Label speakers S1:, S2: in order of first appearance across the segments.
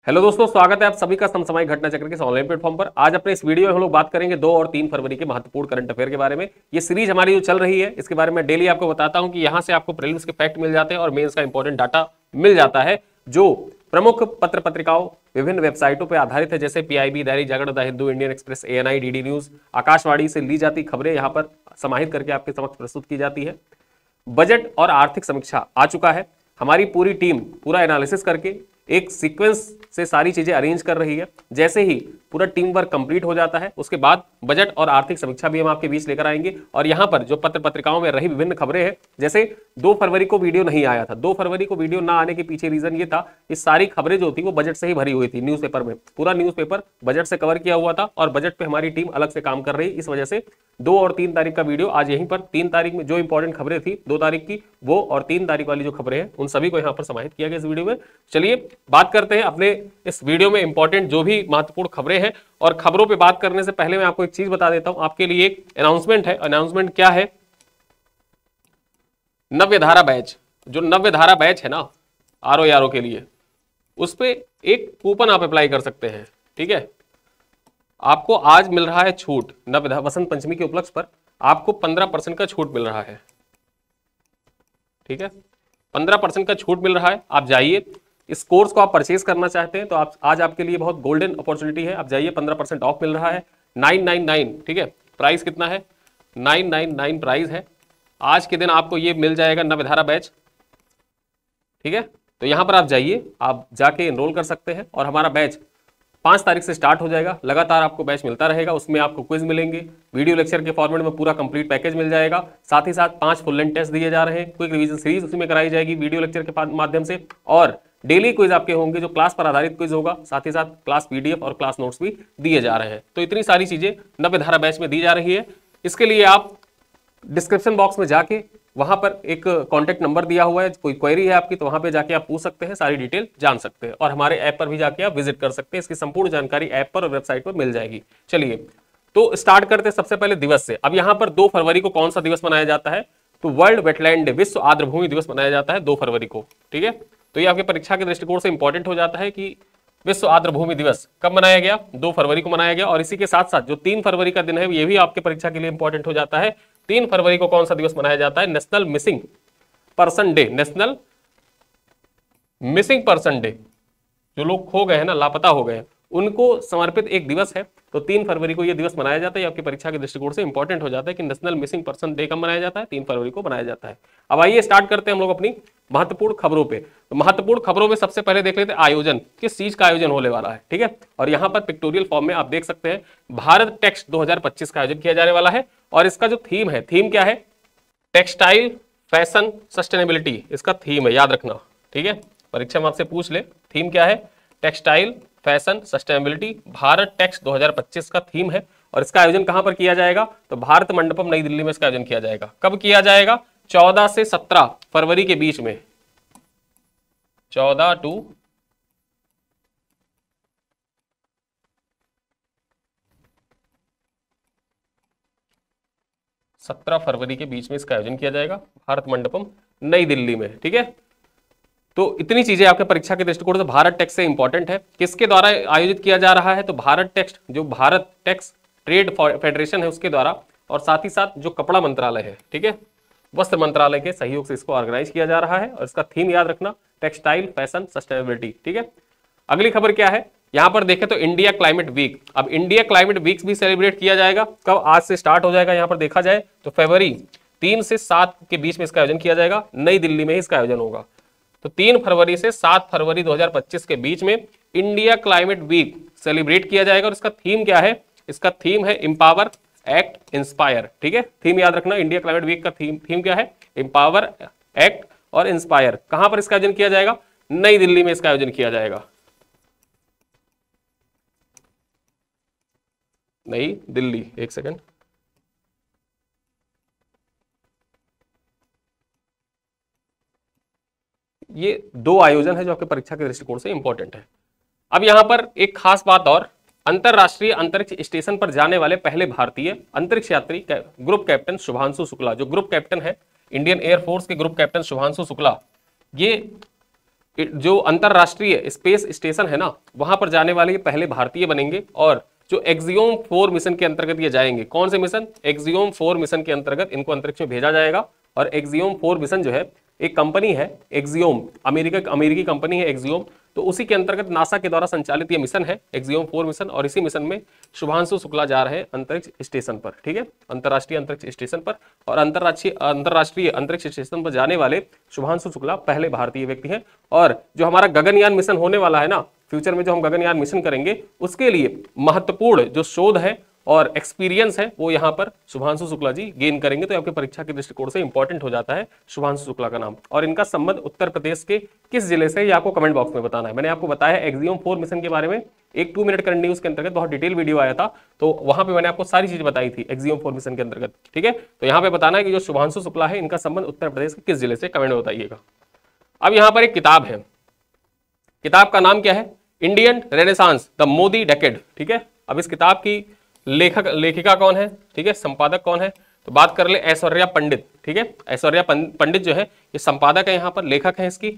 S1: Hello दोस्तों, स्वागत है आप सभी का समसामयिक घटना चक्र के इस ऑनलाइन प्लेटफॉर्म पर। आज अपने इस वीडियो में हम लोग बात करेंगे 2 और 3 फरवरी के महत्वपूर्ण करंट अफेयर के बारे में। ये सीरीज हमारी जो चल रही है इसके बारे में डेली आपको बताता हूं कि यहां से आपको प्रीलिम्स के फैक्ट मिल जाते हैं और मेंस का इंपॉर्टेंट डाटा मिल जाता है जो प्रमुख पत्र पत्रिकाओं विभिन्न वेबसाइटों पर आधारित है, जैसे PIB, Dainik Jagran, the Hindu, Indian Express, ANI, DD News, Akashvani से ली जाती खबरें यहाँ पर समाहित करके आपके समक्ष प्रस्तुत की जाती है। बजट और आर्थिक समीक्षा आ चुका है। हमारी पूरी टीम पूरा एनालिसिस करके एक सीक्वेंस से सारी चीजें अरेंज कर रही है। जैसे ही पूरा टीम वर्क कंप्लीट हो जाता है उसके बाद बजट और आर्थिक समीक्षा भी हम आपके बीच लेकर आएंगे। और यहां पर जो पत्र पत्रिकाओं में रही विभिन्न खबरें हैं, जैसे 2 फरवरी को वीडियो नहीं आया था। 2 फरवरी को वीडियो ना आने के पीछे रीजन ये था कि सारी खबरें जो थी वो बजट से ही भरी हुई थी। न्यूज़पेपर में पूरा न्यूज़पेपर बजट से कवर किया हुआ था और बजट पे हमारी टीम अलग से काम कर रही। इस वजह से 2 और 3 तारीख का वीडियो आज यहीं पर 3 तारीख में जो इंपॉर्टेंट खबरें थी 2 तारीख की वो और 3 तारीख वाली जो खबरें हैं उन सभी को यहाँ पर समाहित किया गया इस वीडियो में। चलिए बात करते हैं अपने इस वीडियो में इंपॉर्टेंट जो भी महत्वपूर्ण खबरें हैं। और खबरों पे बात करने से पहले मैं आपको एक चीज बता देता हूं, आपके लिए एक अनाउंसमेंट है। अनाउंसमेंट क्या है? नव्य धारा बैच, जो नव्य धारा बैच है ना आरओ के लिए, उस पे एक कूपन आप अप्लाई कर सकते हैं। ठीक है, आपको आज मिल रहा है छूट। नव्य वसंत पंचमी के उपलक्ष्य पर आपको 15% का छूट मिल रहा है। ठीक है, 15% का छूट मिल रहा है। आप जाइए, इस कोर्स को आप परचेज करना चाहते हैं तो आप आज आपके लिए बहुत गोल्डन अपॉर्चुनिटी है। आप जाइए, 15% ऑफ मिल रहा है। 999, ठीक है, प्राइस कितना है? 999 प्राइस है। आज के दिन आपको ये मिल जाएगा नवधारा बैच। ठीक है, तो यहां पर आप जाइए, आप जाके एनरोल कर सकते हैं और हमारा बैच 5 तारीख से स्टार्ट हो जाएगा। लगातार आपको बैच मिलता रहेगा। उसमें आपको क्विज मिलेंगे, वीडियो लेक्चर के फॉर्मेट में पूरा कंप्लीट पैकेज मिल जाएगा। साथ ही साथ 5 फुल लेंथ टेस्ट दिए जा रहे हैं। क्विक रिवीजन सीरीज उसी में कराई जाएगी वीडियो लेक्चर के माध्यम से, और डेली क्विज आपके होंगे जो क्लास पर आधारित क्विज होगा। साथ ही साथ क्लास पीडीएफ और क्लास नोट्स भी दिए जा रहे हैं। तो इतनी सारी चीजें नव्य धारा बैच में दी जा रही है। इसके लिए आप डिस्क्रिप्शन बॉक्स में जाके वहां पर एक कॉन्टेक्ट नंबर दिया हुआ है, कोई क्वेरी है आपकी तो वहां पे जाके आप पूछ सकते हैं, सारी डिटेल जान सकते हैं। और हमारे ऐप पर भी जाके आप विजिट कर सकते हैं। इसकी संपूर्ण जानकारी ऐप पर और वेबसाइट पर मिल जाएगी। चलिए तो स्टार्ट करते हैं सबसे पहले दिवस से। अब यहाँ पर 2 फरवरी को कौन सा दिवस मनाया जाता है? तो वर्ल्ड वेटलैंड डे, विश्व आर्द्रभूमि दिवस मनाया जाता है 2 फरवरी को। ठीक है, तो ये आपके परीक्षा के दृष्टिकोण से इंपॉर्टेंट हो जाता है कि विश्व आर्द्रभूमि दिवस कब मनाया गया? 2 फरवरी को मनाया गया। और इसी के साथ साथ जो 3 फरवरी का दिन है ये भी आपके परीक्षा के लिए इंपॉर्टेंट हो जाता है। 3 फरवरी को कौन सा दिवस मनाया जाता है? National missing person day. National missing person day, जो लोग खो गए हैं ना, लापता हो गए हैं, उनको समर्पित एक दिवस है। तो 3 फरवरी को यह दिवस मनाया जाता है। आपकी परीक्षा के दृष्टिकोण से इंपॉर्टेंट हो जाता है कि नेशनल मिसिंग पर्सन डे कब मनाया जाता है? 3 फरवरी को मनाया जाता है। अब आइए स्टार्ट करते हैं हम लोग अपनी महत्वपूर्ण खबरों पे। तो महत्वपूर्ण खबरों में सबसे पहले देख लेते हैं आयोजन, किस चीज का आयोजन होने वाला है। ठीक है, और यहाँ पर पिक्टोरियल फॉर्म में आप देख सकते हैं भारत टेक्स्ट 2025 का आयोजन किया जाने वाला है। और इसका जो थीम है, थीम क्या है? टेक्सटाइल, फैशन, सस्टेनेबिलिटी इसका थीम है, याद रखना। ठीक है, परीक्षा में आपसे पूछ ले थीम क्या है? Textile, fashion, sustainability, Bharat text 2025 का थीम है। और इसका आयोजन कहां पर किया जाएगा? तो भारत मंडपम नई दिल्ली में इसका आयोजन किया जाएगा। कब किया जाएगा? 14 से 17 फरवरी के बीच में। 14 टू 17 फरवरी के बीच में इसका आयोजन किया जाएगा भारत मंडपम नई दिल्ली में। ठीक है, तो इतनी चीजें आपके परीक्षा के दृष्टिकोण से भारत टेक्स से इंपॉर्टेंट है। किसके द्वारा आयोजित किया जा रहा है? तो भारत टेक्स, जो भारत टेक्स ट्रेड फेडरेशन है उसके द्वारा, और साथ ही साथ जो कपड़ा मंत्रालय है, ठीक है, वस्त्र मंत्रालय के सहयोग से इसको ऑर्गेनाइज किया जा रहा है। और इसका थीम याद रखना, टेक्सटाइल, फैशन, सस्टेनेबिलिटी। ठीक है, अगली खबर क्या है? यहां पर देखें तो इंडिया क्लाइमेट वीक। अब इंडिया क्लाइमेट वीक भी सेलिब्रेट किया जाएगा। कब? आज से स्टार्ट हो जाएगा। यहां पर देखा जाए तो फरवरी 3 से 7 के बीच में इसका आयोजन किया जाएगा। नई दिल्ली में ही इसका आयोजन होगा। तो 3 फरवरी से 7 फरवरी 2025 के बीच में इंडिया क्लाइमेट वीक सेलिब्रेट किया जाएगा। और इसका थीम क्या है? इसका थीम है एम्पावर, एक्ट, इंस्पायर। ठीक है, थीम याद रखना। इंडिया क्लाइमेट वीक का थीम क्या है? एम्पावर, एक्ट और इंस्पायर। कहां पर इसका आयोजन किया जाएगा? नई दिल्ली में इसका आयोजन किया जाएगा। नई दिल्ली, एक सेकंड। ये 2 आयोजन है जो आपके परीक्षा के दृष्टिकोण से इंपॉर्टेंट है। अब यहां पर एक खास बात और, अंतरराष्ट्रीय अंतरिक्ष स्टेशन पर जाने वाले पहले भारतीय अंतरिक्ष यात्री ग्रुप कैप्टन शुभांशु शुक्ला, जो ग्रुप कैप्टन है इंडियन एयरफोर्स के ग्रुप कैप्टन शुभांशु शुक्ला, ये जो अंतरराष्ट्रीय स्पेस स्टेशन है ना, वहां पर जाने वाले ये पहले भारतीय बनेंगे। और जो एक्सियोम 4 मिशन के अंतर्गत ये जाएंगे, कौन से मिशन, एक्सियोम 4 मिशन के अंतर्गत इनको अंतरिक्ष में भेजा जाएगा। और एक्सियोम 4 मिशन जो है एक कंपनी है एक्सियोम, अमेरिकी कंपनी है एक्सियोम, तो उसी के अंतर्गत नासा के द्वारा संचालित ये मिशन है एक्सियोम 4 मिशन। और इसी मिशन में शुभांशु शुक्ला जा रहे हैं अंतरिक्ष स्टेशन पर, ठीक है, अंतर्राष्ट्रीय अंतरिक्ष स्टेशन पर। और अंतर्राष्ट्रीय अंतरिक्ष स्टेशन पर जाने वाले शुभांशु शुक्ला पहले भारतीय व्यक्ति हैं। और जो हमारा गगनयान मिशन होने वाला है ना, फ्यूचर में जो हम गगनयान मिशन करेंगे, उसके लिए महत्वपूर्ण जो शोध है और एक्सपीरियंस है वो यहाँ पर शुभांशु शुक्ला जी गेन करेंगे। तो आपके परीक्षा के दृष्टिकोण से इंपॉर्टेंट हो जाता है शुभांशु शुक्ला का नाम। और इनका संबंध उत्तर प्रदेश के किस जिले से, ये आपको कमेंट बॉक्स में बताना है। मैंने आपको बताया एक्सियोम 4 मिशन के बारे में एक 2 मिनट करंट न्यूज के अंतर्गत बहुत डिटेल वीडियो आया था, तो वहां पे मैंने आपको सारी चीज बताई थी एक्सियोम 4 मिशन के अंतर्गत, ठीक है। तो यहाँ पे बताना है कि जो शुभांशु शुक्ला है इनका संबंध उत्तर प्रदेश के किस जिले से, कमेंट में बताइएगा। अब यहाँ पर एक किताब है, किताब का नाम क्या है, Indian renaissance the Modi decade, ठीक है। अब इस किताब की लेखिका कौन है, ठीक है, संपादक कौन है, तो बात कर ले ऐश्वर्या पंडित, ठीक है। ऐश्वर्या पंडित जो है ये संपादक है, यहाँ पर लेखक है इसकी।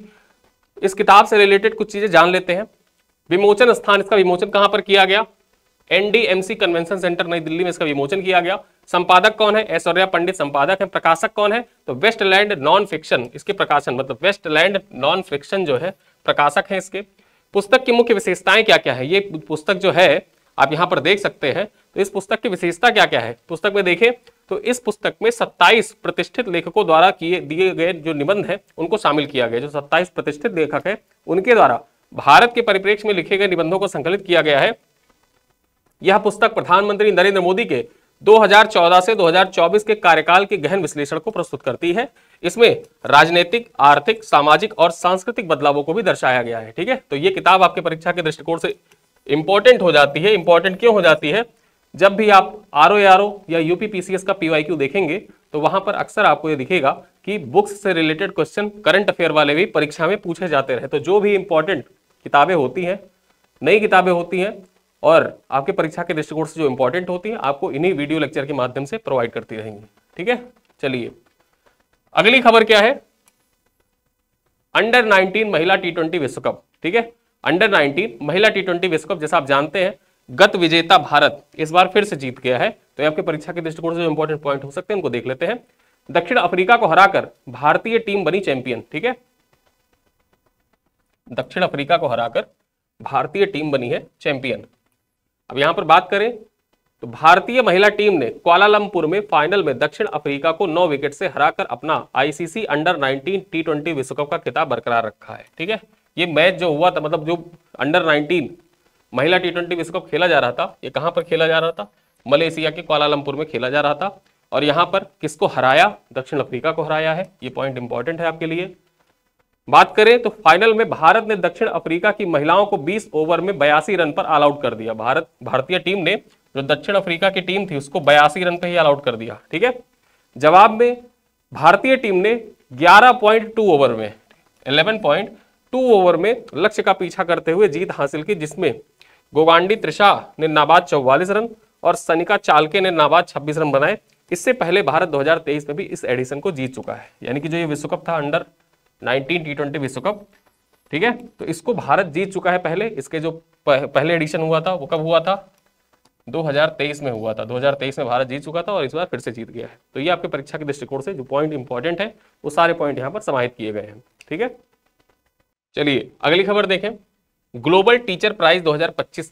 S1: इस किताब से रिलेटेड कुछ चीजें जान लेते हैं। विमोचन स्थान, इसका विमोचन कहां पर किया गया, NDMC कन्वेंशन सेंटर नई दिल्ली में इसका विमोचन किया गया। संपादक कौन है, ऐश्वर्या पंडित संपादक है। प्रकाशक कौन है, तो वेस्टलैंड नॉन फिक्शन, इसके प्रकाशन मतलब वेस्टलैंड नॉन फिक्शन जो है प्रकाशक है इसके। पुस्तक की मुख्य विशेषताएं क्या क्या है, ये पुस्तक जो है आप यहाँ पर देख सकते हैं। तो इस पुस्तक की विशेषता क्या क्या है, पुस्तक में देखें तो इस पुस्तक में 27 प्रतिष्ठित लेखकों द्वारा दिए गए जो निबंध है उनको शामिल किया गया। जो 27 प्रतिष्ठित लेखक है उनके द्वारा भारत के परिप्रेक्ष्य में लिखे गए निबंधों को संकलित किया गया है। यह पुस्तक प्रधानमंत्री नरेंद्र मोदी के 2014 से 2024 के कार्यकाल के गहन विश्लेषण को प्रस्तुत करती है। इसमें राजनीतिक, आर्थिक, सामाजिक और सांस्कृतिक बदलावों को भी दर्शाया गया है, ठीक है। तो ये किताब आपके परीक्षा के दृष्टिकोण से इंपॉर्टेंट हो जाती है। इंपॉर्टेंट क्यों हो जाती है, जब भी आप RO या UPPCS का PYQ देखेंगे तो वहां पर अक्सर आपको ये दिखेगा कि बुक्स से रिलेटेड क्वेश्चन, करंट अफेयर वाले भी परीक्षा में पूछे जाते रहे। तो जो भी इंपॉर्टेंट किताबें होती हैं, नई किताबें होती हैं और आपके परीक्षा के दृष्टिकोण से जो इंपॉर्टेंट होती है, आपको इन्हीं वीडियो लेक्चर के माध्यम से प्रोवाइड करती रहेंगी, ठीक है। चलिए अगली खबर क्या है, अंडर 19 महिला T20 विश्व कप, ठीक है। अंडर 19 महिला T20 विश्व कप जैसा आप जानते हैं गत विजेता भारत इस बार फिर से जीत गया है। तो आपके परीक्षा के दृष्टिकोण से जो इंपॉर्टेंट पॉइंट हो सकते हैं उनको देख लेते हैं। दक्षिण अफ्रीका को हराकर भारतीय टीम बनी चैंपियन, ठीक है। दक्षिण अफ्रीका को हराकर भारतीय टीम बनी है चैंपियन। अब यहां पर बात करें तो भारतीय महिला टीम ने कुआलालंपुर में फाइनल में दक्षिण अफ्रीका को 9 विकेट से हराकर अपना ICC अंडर 19 T20 विश्व कप का खिताब बरकरार रखा है, ठीक है। ये मैच जो हुआ था, मतलब जो अंडर 19 महिला T20 विश्व कप खेला जा रहा था, ये कहां पर खेला जा रहा था, मलेशिया के कुआलालंपुर में खेला जा रहा था। और यहां पर किसको हराया, दक्षिण अफ्रीका को हराया है। ये पॉइंट इंपॉर्टेंट है आपके लिए। बात करें तो फाइनल में भारत ने दक्षिण अफ्रीका की महिलाओं को 20 ओवर में 82 रन पर ऑल आउट कर दिया। भारतीय टीम ने जो दक्षिण अफ्रीका की टीम थी उसको 82 रन पे ही ऑल आउट कर दिया, ठीक है। जवाब में भारतीय टीम ने 11.2 ओवर में 11.2 ओवर में लक्ष्य का पीछा करते हुए जीत हासिल की, जिसमें गोगांडी त्रिशा ने नाबाद 44 रन और सनिका चालके ने नाबाद 26 रन बनाए। इससे पहले भारत 2023 में भी इस एडिशन को जीत चुका है, यानी कि जो ये विश्व कप था अंडर 19 T20 विश्व कप, ठीक है, तो इसको भारत जीत चुका है पहले। इसके जो पहले एडिशन हुआ था वो कब हुआ था, 2023 में हुआ था। 2023 में भारत जीत चुका था और इस बार फिर से जीत गया है। तो ये आपके परीक्षा के दृष्टिकोण से जो पॉइंट इंपॉर्टेंट है वो सारे पॉइंट यहाँ पर समाहित किए गए हैं, ठीक है। चलिए अगली खबर देखें, ग्लोबल टीचर प्राइज 2025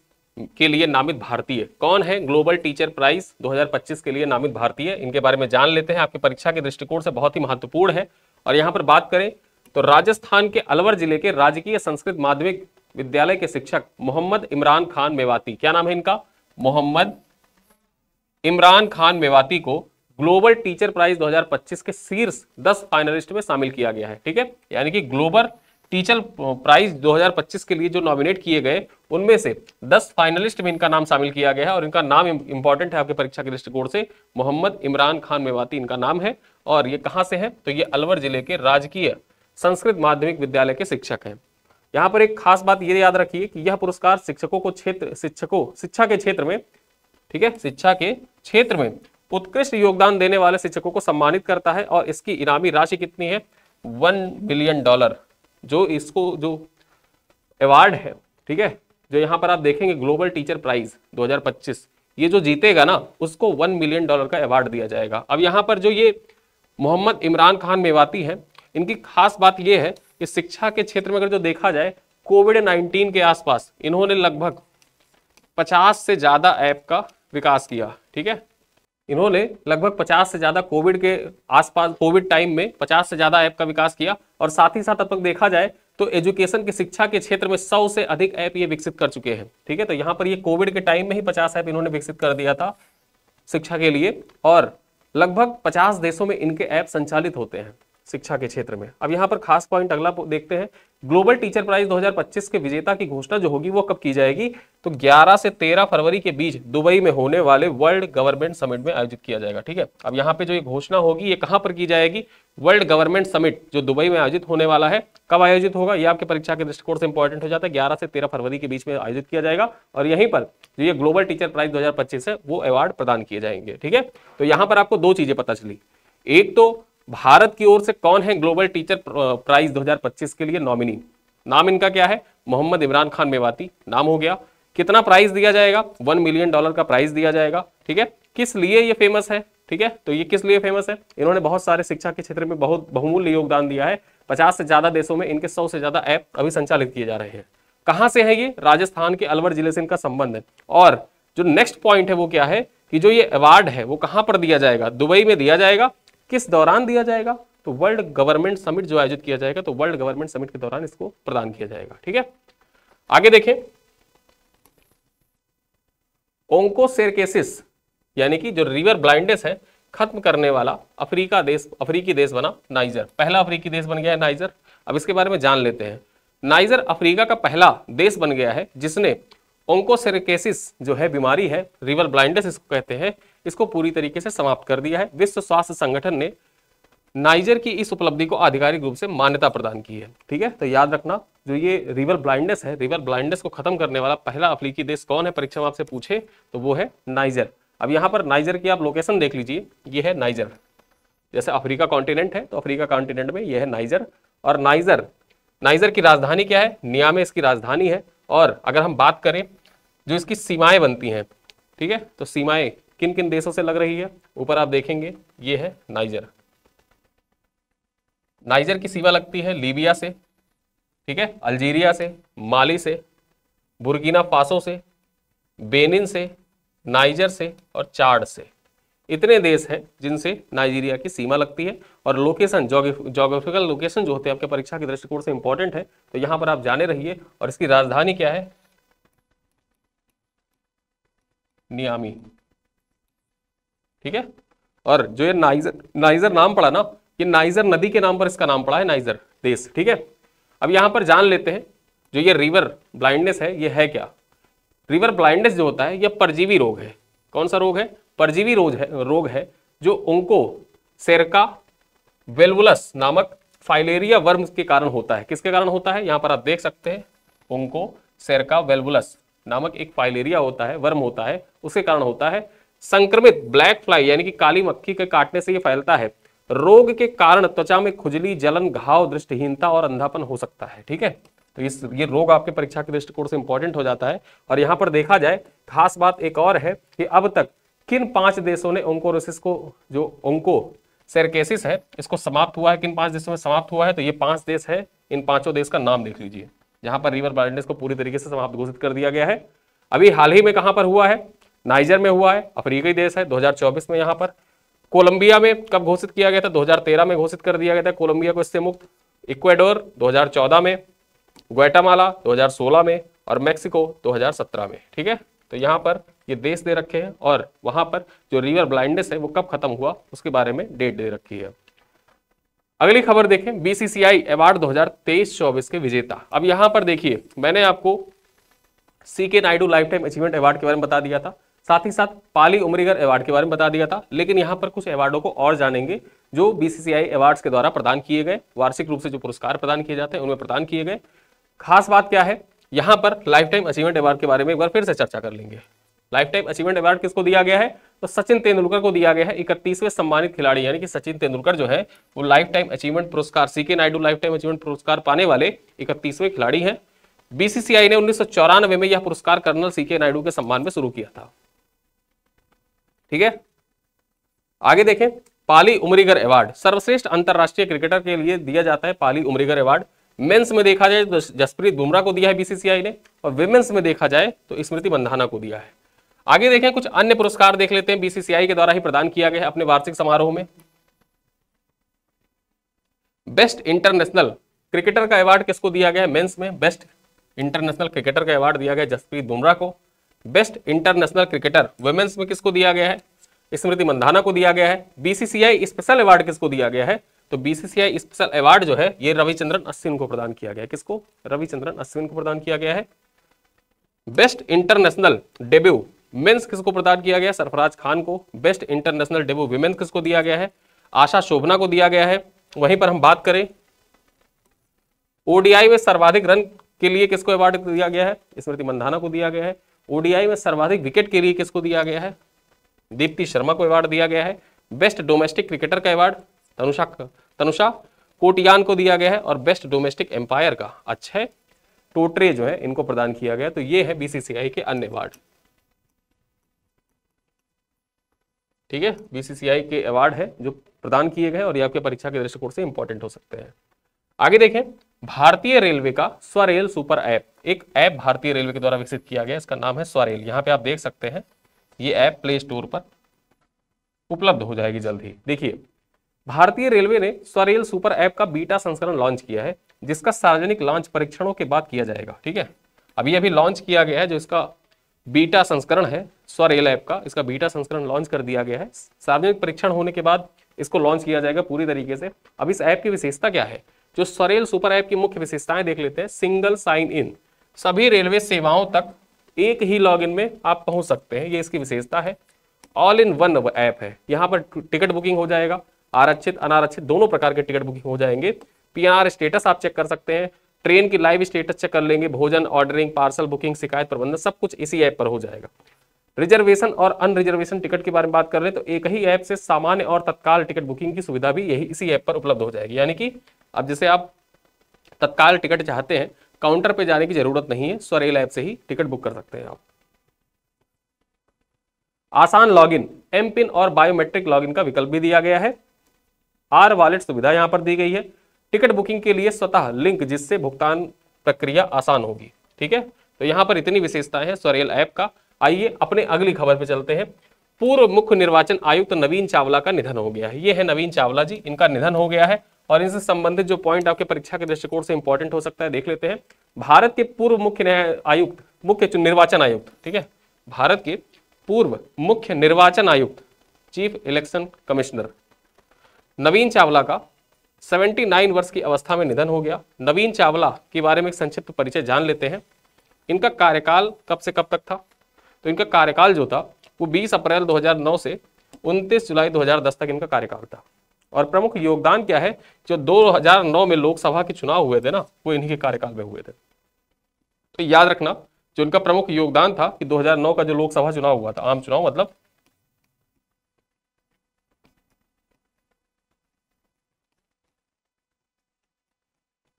S1: के लिए नामित भारतीय कौन है। ग्लोबल टीचर प्राइज 2025 के लिए नामित भारतीय, इनके बारे में जान लेते हैं। आपके परीक्षा के दृष्टिकोण से बहुत ही महत्वपूर्ण है। और यहाँ पर बात करें तो राजस्थान के अलवर जिले के राजकीय संस्कृत माध्यमिक विद्यालय के शिक्षक मोहम्मद इमरान खान मेवाती, क्या नाम है इनका, मोहम्मद इमरान खान मेवाती को ग्लोबल टीचर प्राइज 2025 के शीर्ष 10 फाइनलिस्ट में शामिल किया गया है, ठीक है। यानी कि ग्लोबल टीचर प्राइज 2025 के लिए जो नॉमिनेट किए गए उनमें से 10 फाइनलिस्ट में इनका नाम शामिल किया गया है। और इनका नाम इंपॉर्टेंट है आपके परीक्षा के दृष्टिकोण से, मोहम्मद इमरान खान मेवाती इनका नाम है। और ये कहां से है, तो ये अलवर जिले के राजकीय संस्कृत माध्यमिक विद्यालय के शिक्षक हैं। यहाँ पर एक खास बात ये याद रखिए कि यह पुरस्कार शिक्षकों को शिक्षा के क्षेत्र में, ठीक है, शिक्षा के क्षेत्र में उत्कृष्ट योगदान देने वाले शिक्षकों को सम्मानित करता है। और इसकी इनामी राशि कितनी है, $1 मिलियन जो इसको जो अवार्ड है, ठीक है, जो यहाँ पर आप देखेंगे ग्लोबल टीचर प्राइज 2025, ये जो जीतेगा ना उसको $1 मिलियन का अवार्ड दिया जाएगा। अब यहाँ पर जो ये मोहम्मद इमरान खान मेवाती हैं, इनकी खास बात ये है कि शिक्षा के क्षेत्र में अगर जो देखा जाए कोविड-19 के आसपास इन्होंने लगभग 50 से ज्यादा ऐप का विकास किया। ठीक है, इन्होंने लगभग 50 से ज्यादा कोविड के आसपास, कोविड टाइम में 50 से ज्यादा ऐप का विकास किया। और साथ ही साथ अब तक देखा जाए तो एजुकेशन की शिक्षा के क्षेत्र में 100 से अधिक ऐप ये विकसित कर चुके हैं। ठीक है, तो यहाँ पर ये कोविड के टाइम में ही 50 ऐप इन्होंने विकसित कर दिया था शिक्षा के लिए, और लगभग 50 देशों में इनके ऐप संचालित होते हैं शिक्षा के क्षेत्र में। अब यहाँ पर खास पॉइंट अगला देखते हैं, ग्लोबल टीचर प्राइज 2025 के विजेता की घोषणा जो होगी वो कब की जाएगी, तो 11 से 13 फरवरी के बीच दुबई में होने वाले वर्ल्ड गवर्नमेंट समिट में आयोजित किया जाएगा। ठीक है, अब यहाँ पे जो ये घोषणा होगी ये कहाँ पर की जाएगी, वर्ल्ड गवर्नमेंट समिट जो दुबई में आयोजित होने वाला है, कब आयोजित होगा ये आपके परीक्षा के दृष्टिकोण से इंपॉर्टेंट हो जाता है। 11 से 13 फरवरी के बीच में आयोजित किया जाएगा और यहीं पर जो ये ग्लोबल टीचर प्राइज 2025 है वो अवार्ड प्रदान किए जाएंगे। ठीक है, तो यहाँ पर आपको दो चीजें पता चली, एक तो भारत की ओर से कौन है ग्लोबल टीचर प्राइज 2025 के लिए नॉमिनी, नाम इनका क्या है, मोहम्मद इमरान खान मेवाती नाम हो गया। कितना प्राइज दिया जाएगा, $1 मिलियन का प्राइज दिया जाएगा। ठीक है, किस लिए ये फेमस है, ठीक है, तो ये किस लिए फेमस है, इन्होंने बहुत सारे शिक्षा के क्षेत्र में बहुत बहुमूल्य योगदान दिया है। 50 से ज्यादा देशों में इनके 100 से ज्यादा ऐप अभी संचालित किए जा रहे हैं। कहां से है ये, राजस्थान के अलवर जिले से इनका संबंध है। और जो नेक्स्ट पॉइंट है वो क्या है कि जो ये अवार्ड है वो कहां पर दिया जाएगा, दुबई में दिया जाएगा। किस दौरान दिया जाएगा, तो वर्ल्ड गवर्नमेंट समिट जो आयोजित किया जाएगा, तो वर्ल्ड गवर्नमेंट समिट के दौरान इसको प्रदान किया जाएगा। ठीक है, आगे देखें, ओंकोसेरकेसिस यानी कि जो रिवर ब्लाइंडनेस है खत्म करने वाला अफ्रीकी देश बना नाइजर, पहला अफ्रीकी देश बन गया है नाइजर। अब इसके बारे में जान लेते हैं। नाइजर अफ्रीका का पहला देश बन गया है जिसने ओंकोसेरकेसिस जो है बीमारी है, रिवर ब्लाइंडनेस इसको कहते हैं, इसको पूरी तरीके से समाप्त कर दिया है। विश्व स्वास्थ्य संगठन ने नाइजर की इस उपलब्धि को आधिकारिक रूप से मान्यता प्रदान की है। ठीक है, तो याद रखना जो ये रिवर ब्लाइंडनेस है, रिवर ब्लाइंडनेस को खत्म करने वाला पहला अफ्रीकी देश कौन है, परीक्षा में आपसे पूछे तो वो है नाइजर। अब यहाँ पर नाइजर की आप लोकेशन देख लीजिए, ये है नाइजर, जैसे अफ्रीका कॉन्टिनेंट है तो अफ्रीका कॉन्टिनेंट में ये है नाइजर। और नाइजर की राजधानी क्या है, नियामे इसकी राजधानी है। और अगर हम बात करें जो इसकी सीमाएं बनती हैं, ठीक है, तो सीमाएं किन किन देशों से लग रही है, ऊपर आप देखेंगे ये है नाइजर। नाइजर की सीमा लगती है लीबिया से, ठीक है, अल्जीरिया से, माली से, बुर्किना फासो से, बेनिन से, नाइजर से और चाड से। इतने देश हैं जिनसे नाइजीरिया की सीमा लगती है। और लोकेशन, जोग्राफिकल लोकेशन जो होते हैं आपके परीक्षा के दृष्टिकोण से इंपॉर्टेंट है, तो यहां पर आप जाने रहिए। और इसकी राजधानी क्या है, नियामी। ठीक है, और जो ये नाइजर नाम पड़ा ना, ये नाइजर नदी के नाम पर इसका नाम पड़ा है, नाइजर देश। ठीक है, अब यहां पर जान लेते हैं जो ये रिवर ब्लाइंडनेस है ये है क्या। रिवर ब्लाइंडनेस जो होता है ये परजीवी रोग है। कौन सा रोग है, परजीवी रोग है जो ओंकोसेरका वेल्वुलस नामक फाइलेरिया वर्म के कारण होता है। किसके कारण होता है, यहां पर आप देख सकते हैं, ओंकोसेरका वेल्वुलस नामक एक फाइलेरिया होता है, वर्म होता है, उसके कारण होता है। संक्रमित ब्लैक फ्लाई यानी कि काली मक्खी के काटने से ये फैलता है। रोग के कारण त्वचा में खुजली, जलन, घाव, दृष्टिहीनता और अंधापन हो सकता है। ठीक है, तो ये रोग आपके परीक्षा के दृष्टिकोण से इंपॉर्टेंट हो जाता है। और यहां पर देखा जाए खास बात एक और है कि अब तक किन 5 देशों ने ओंकोरोसिस को, जो ओंकोसेरकेसिस है, इसको समाप्त हुआ है, किन 5 देशों में समाप्त हुआ है, तो ये 5 देश है। इन 5 देश का नाम देख लीजिए जहां पर रिवर ब्लाइंडनेस को पूरी तरीके से समाप्त घोषित कर दिया गया है। अभी हाल ही में कहां पर हुआ है, नाइजर में हुआ है, अफ्रीकी देश है, 2024 में। यहां पर कोलंबिया में कब घोषित किया गया था, 2013 में घोषित कर दिया गया था कोलंबिया को इससे मुक्त। इक्वाडोर 2014 में, ग्वाटेमाला 2016 में और मेक्सिको 2017 में। ठीक है, तो यहाँ पर ये देश दे रखे हैं और वहां पर जो रिवर ब्लाइंडनेस है वो कब खत्म हुआ उसके बारे में डेट दे रखी है। अगली खबर देखें, बीसीसीआई अवार्ड 2023-24 के विजेता। अब यहां पर देखिए, मैंने आपको C K Naidu life time achievement award के बारे में बता दिया था, साथ ही साथ पाली उमरीगर अवार्ड के बारे में बता दिया था। लेकिन यहाँ पर कुछ अवार्डों को और जानेंगे जो बीसीसीआई अवार्ड्स के द्वारा प्रदान किए गए, वार्षिक रूप से जो पुरस्कार प्रदान किए जाते हैं उनमें प्रदान किए गए। खास बात क्या है, यहाँ पर लाइफ टाइम अचीवमेंट अवार्ड के बारे में एक बार फिर से चर्चा कर लेंगे। लाइफ टाइम अचीवमेंट अवार्ड किसको दिया गया है? तो सचिन तेंदुलकर को दिया गया है, 31वें सम्मानित खिलाड़ी यानी कि सचिन तेंदुलकर जो है वो लाइफ टाइम अचीवमेंट पुरस्कार, C K Naidu life time achievement पुरस्कार पाने वाले 31वें खिलाड़ी हैं। बीसीसीआई ने 1994 में यह पुरस्कार कर्नल सीके नायडू के सम्मान में शुरू किया था। ठीक है, आगे देखें, पाली उमरीगर अवार्ड सर्वश्रेष्ठ अंतरराष्ट्रीय क्रिकेटर के लिए दिया जाता है पाली उमरीगर अवार्ड। मेंस में देखा जाए तो जसप्रीत बुमराह को दिया है बीसीसीआई ने, और विमेंस में देखा जाए तो स्मृति मंधाना को दिया है। आगे देखें, कुछ अन्य पुरस्कार देख लेते हैं, बीसीसीआई के द्वारा ही प्रदान किया गया है अपने वार्षिक समारोह में। बेस्ट इंटरनेशनल क्रिकेटर का अवार्ड किसको दिया गया है? मेंस में बेस्ट इंटरनेशनल क्रिकेटर का अवार्ड दिया गया जसप्रीत बुमराह को। बेस्ट इंटरनेशनल क्रिकेटर वुमेन्स में किसको दिया गया है? स्मृति मंधाना को दिया गया है। बीसीसीआई स्पेशल अवार्ड किसको दिया गया है? तो बीसीसीआई स्पेशल अवार्ड जो है ये रविचंद्रन अश्विन को प्रदान किया गया है। किसको? रविचंद्रन अश्विन को प्रदान किया गया है। बेस्ट इंटरनेशनल डेब्यू मेंस किसको प्रदान किया गया? सरफराज खान को। बेस्ट इंटरनेशनल डेब्यू विमेन्स किसको दिया गया है? आशा शोभना को दिया गया है। वहीं पर हम बात करें ओडीआई में सर्वाधिक रन के लिए किसको अवार्ड दिया गया है? स्मृति मंधाना को दिया गया है। ओडीआई में सर्वाधिक विकेट के लिए किसको दिया गया है? दीप्ति शर्मा को अवार्ड दिया गया है। बेस्ट डोमेस्टिक क्रिकेटर का अवार्ड तनुषा कोटियान को दिया गया है, और बेस्ट डोमेस्टिक एम्पायर का अक्षय टोटरे जो है इनको प्रदान किया गया। तो ये है बीसीसीआई के अन्य अवार्ड। ठीक है, बीसीसीआई के अवार्ड है जो प्रदान किए गए और ये आपके परीक्षा के दृष्टिकोण से इंपॉर्टेंट हो सकते हैं। आगे देखें, भारतीय रेलवे का स्वरेल सुपर ऐप, एक ऐप भारतीय रेलवे के द्वारा विकसित किया गया, इसका नाम है स्वरेल। यहाँ पे आप देख सकते हैं ये ऐप प्ले स्टोर पर उपलब्ध हो जाएगी जल्द ही। देखिए, भारतीय रेलवे ने स्वरेल सुपर ऐप का बीटा संस्करण लॉन्च किया है, जिसका सार्वजनिक लॉन्च परीक्षणों के बाद किया जाएगा। ठीक है, अभी लॉन्च किया गया है जो इसका बीटा संस्करण है स्वरेल ऐप का, इसका बीटा संस्करण लॉन्च कर दिया गया है। सार्वजनिक परीक्षण होने के बाद इसको लॉन्च किया जाएगा पूरी तरीके से। अब इस ऐप की विशेषता क्या है? जो स्वरेल सुपर ऐप की मुख्य विशेषताएं देख लेते हैं। सिंगल साइन इन, सभी रेलवे सेवाओं तक एक ही लॉगिन में आप पहुंच सकते हैं, ये इसकी विशेषता है। ऑल इन वन ऐप है, यहाँ पर टिकट बुकिंग हो जाएगा, आरक्षित अनारक्षित दोनों प्रकार के टिकट बुकिंग हो जाएंगे। पीएनआर स्टेटस आप चेक कर सकते हैं, ट्रेन की लाइव स्टेटस चेक कर लेंगे, भोजन ऑर्डरिंग, पार्सल बुकिंग, शिकायत प्रबंधन, सब कुछ इसी ऐप पर हो जाएगा। रिजर्वेशन और अनरिजर्वेशन टिकट के बारे में बात कर रहे हैं तो एक ही ऐप से सामान्य और तत्काल टिकट बुकिंग की सुविधा भी यही इसी ऐप पर उपलब्ध हो जाएगी। यानी कि अब जैसे आप तत्काल टिकट चाहते हैं, काउंटर पे जाने की जरूरत नहीं है, स्वरेल ऐप से ही टिकट बुक कर सकते हैं आप। आसान लॉगिन, एम पिन और बायोमेट्रिक लॉगिन का विकल्प भी दिया गया है। आर वॉलेट सुविधा यहां पर दी गई है। टिकट बुकिंग के लिए स्वतः लिंक, जिससे भुगतान प्रक्रिया आसान होगी। ठीक है, तो यहां पर इतनी विशेषताएं हैं स्वरेल ऐप का। आइए अपने अगली खबर पे चलते हैं। पूर्व मुख्य निर्वाचन आयुक्त नवीन चावला का निधन हो गया है। ये है नवीन चावला जी, इनका निधन हो गया है, और इनसे संबंधित जो पॉइंट आपके परीक्षा के दृष्टिकोण से इंपॉर्टेंट हो सकता है देख लेते हैं। भारत के पूर्व मुख्य आयुक्त, मुख्य निर्वाचन आयुक्त, ठीक है, भारत के पूर्व मुख्य निर्वाचन आयुक्त, चीफ इलेक्शन कमिश्नर नवीन चावला का 79 वर्ष की अवस्था में निधन हो गया। नवीन चावला के बारे में एक संक्षिप्त परिचय जान लेते हैं। इनका कार्यकाल कब से कब तक था? तो इनका कार्यकाल जो था वो 20 अप्रैल 2009 से 29 जुलाई 2010 तक इनका कार्यकाल था। और प्रमुख योगदान क्या है? जो 2009 में लोकसभा के चुनाव हुए थे ना, वो इन्हीं के कार्यकाल में हुए थे। तो याद रखना, जो इनका प्रमुख योगदान था कि 2009 का जो लोकसभा चुनाव हुआ था, आम चुनाव मतलब,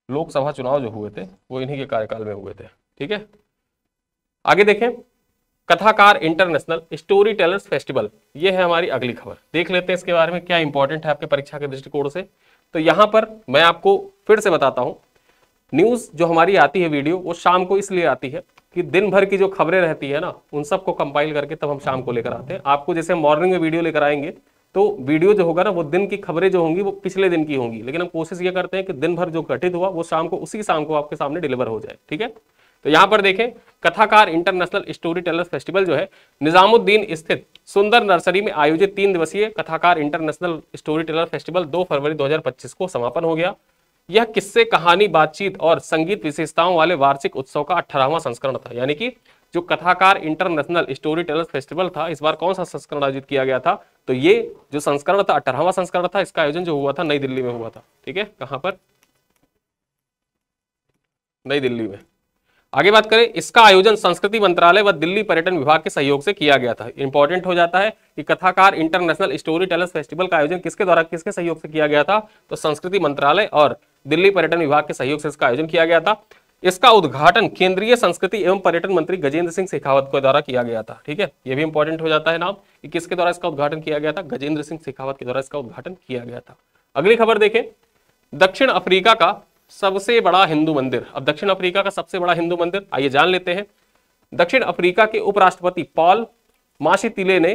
S1: लोकसभा चुनाव जो हुए थे वो इन्हीं के कार्यकाल में हुए थे। ठीक है, आगे देखें, कथाकार इंटरनेशनल स्टोरी टेलर्स फेस्टिवल, ये है हमारी अगली खबर। देख लेते हैं इसके बारे में क्या इंपॉर्टेंट है आपके परीक्षा के दृष्टिकोण से। तो यहाँ पर मैं आपको फिर से बताता हूँ, न्यूज़ जो हमारी आती है वीडियो, वो शाम को इसलिए आती है कि दिन भर की जो खबरें रहती है ना, उन सबको कंपाइल करके तब हम शाम को लेकर आते हैं। आपको जैसे मॉर्निंग में वीडियो लेकर आएंगे तो वीडियो जो होगा ना, वो दिन की खबरें जो होंगी वो पिछले दिन की होंगी, लेकिन हम कोशिश ये करते हैं कि दिन भर जो घटित हुआ वो शाम को, उसी शाम को आपके सामने डिलीवर हो जाए। ठीक है, तो यहाँ पर देखें, कथाकार इंटरनेशनल स्टोरी टेलर्स फेस्टिवल जो है निजामुद्दीन स्थित सुंदर नर्सरी में आयोजित 3 दिवसीय कथाकार इंटरनेशनल स्टोरी टेलर फेस्टिवल 2 फरवरी 2025 को समापन हो गया। यह किस्से, कहानी, बातचीत और संगीत विशेषताओं वाले वार्षिक उत्सव का 18वां संस्करण था। यानी कि जो कथाकार इंटरनेशनल स्टोरी टेलर्स फेस्टिवल था, इस बार कौन सा संस्करण आयोजित किया गया था? तो ये जो संस्करण था 18वां संस्करण था। इसका आयोजन जो हुआ था नई दिल्ली में हुआ था। ठीक है, कहां पर? नई दिल्ली में। आगे बात करें, इसका आयोजन संस्कृति मंत्रालय व दिल्ली पर्यटन विभाग के सहयोग से किया गया था। इंपॉर्टेंट हो जाता है कि कथाकार इंटरनेशनल स्टोरी टेलर्स फेस्टिवल का आयोजन किसके द्वारा, किसके सहयोग से किया गया था, तो संस्कृति मंत्रालय और दिल्ली पर्यटन विभाग के सहयोग से इसका आयोजन किया गया था। इसका उद्घाटन केंद्रीय संस्कृति एवं पर्यटन मंत्री गजेंद्र सिंह शेखावत के द्वारा किया गया था। ठीक है, ये भी इंपॉर्टेंट हो जाता है नाम कि किसके द्वारा इसका उद्घाटन किया गया था, गजेंद्र सिंह शेखावत के द्वारा इसका उद्घाटन किया गया था। अगली खबर देखें, दक्षिण अफ्रीका का सबसे बड़ा हिंदू मंदिर। अब दक्षिण अफ्रीका का सबसे बड़ा हिंदू मंदिर आइए जान लेते हैं। दक्षिण अफ्रीका के उपराष्ट्रपति पॉल माशितिले ने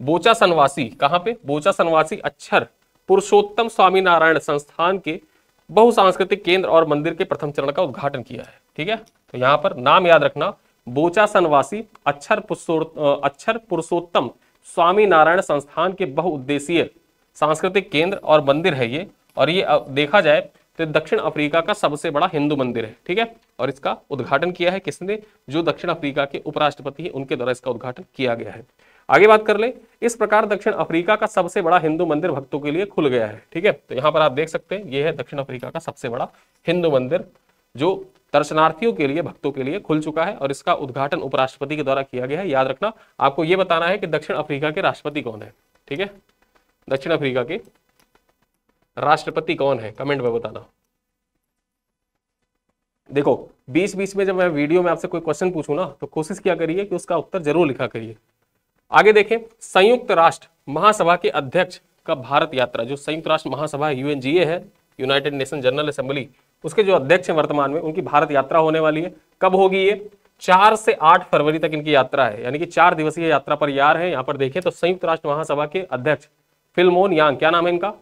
S1: बोचासनवासी, कहां पे, बोचासनवासी अक्षर पुरुषोत्तम स्वामीनारायण संस्थान के बहुसांस्कृतिक केंद्र और मंदिर के प्रथम चरण का उद्घाटन किया है। ठीक है, तो यहां पर नाम याद रखना, बोचासनवासी अक्षर पुरुषोत्तम स्वामीनारायण संस्थान के बहुउद्देशीय सांस्कृतिक केंद्र और मंदिर है ये, और ये देखा जाए तो दक्षिण अफ्रीका का सबसे बड़ा हिंदू मंदिर है। ठीक है, और इसका उद्घाटन किया है किसने, जो दक्षिण अफ्रीका के उपराष्ट्रपति है उनके द्वारा इसका उद्घाटन किया गया है। आगे बात कर ले, इस प्रकार दक्षिण अफ्रीका का सबसे बड़ा हिंदू मंदिर भक्तों के लिए खुल गया है। ठीक है, तो यहाँ पर आप देख सकते हैं ये है दक्षिण अफ्रीका का सबसे बड़ा हिंदू मंदिर जो दर्शनार्थियों के लिए, भक्तों के लिए खुल चुका है, और इसका उद्घाटन उपराष्ट्रपति के द्वारा किया गया है। याद रखना, आपको ये बताना है कि दक्षिण अफ्रीका के राष्ट्रपति कौन है। ठीक है, दक्षिण अफ्रीका के राष्ट्रपति कौन है, कमेंट में बताना। देखो बीच बीच में जब मैं वीडियो में आपसे कोई क्वेश्चन पूछूं ना, तो कोशिश किया करिए कि उसका उत्तर जरूर लिखा करिए। आगे देखें, संयुक्त राष्ट्र महासभा के अध्यक्ष का भारत यात्रा, जो संयुक्त राष्ट्र महासभा UNGA है, यूनाइटेड नेशन जनरल असेंबली, उसके जो अध्यक्ष हैं वर्तमान में, उनकी भारत यात्रा होने वाली है। कब होगी ये, 4 से 8 फरवरी तक इनकी यात्रा है, यानी कि 4 दिवसीय यात्रा पर यार है। यहाँ पर देखें तो संयुक्त राष्ट्र महासभा के अध्यक्ष फिलमोन यांग, क्या नाम है इनका,